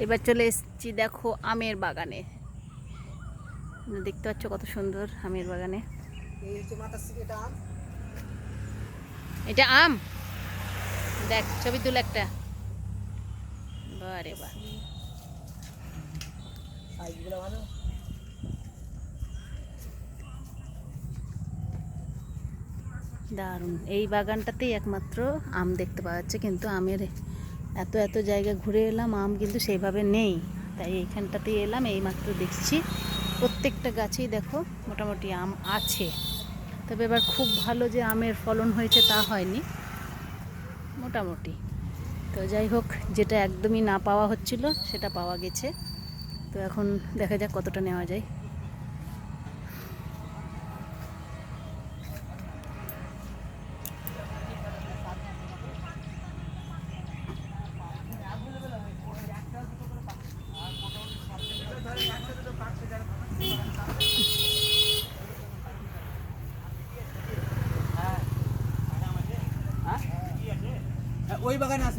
এবার চলে এসেছি দেখো আমের বাগানে। দেখতে পাচ্ছ কত সুন্দর আমের বাগানে। এটা আম, দেখ ছবি তুলে একটা। বারে বাহ, দারুণ। এই বাগানটাতেই একমাত্র আম দেখতে পাওয়া যাচ্ছে, কিন্তু আমের এত এত জায়গা ঘুরে এলাম, আম কিন্তু সেইভাবে নেই। তাই এইখানটাতেই এলাম, এই মাত্র দেখছি প্রত্যেকটা গাছেই দেখো মোটামুটি আম আছে। তবে এবার খুব ভালো যে আমের ফলন হয়েছে তা হয়নি, মোটামুটি। তো যাই হোক, যেটা একদমই না পাওয়া হচ্ছিল সেটা পাওয়া গেছে। তো এখন দেখা যাক কতটা নেওয়া যায়। ওই বাগানে আছে।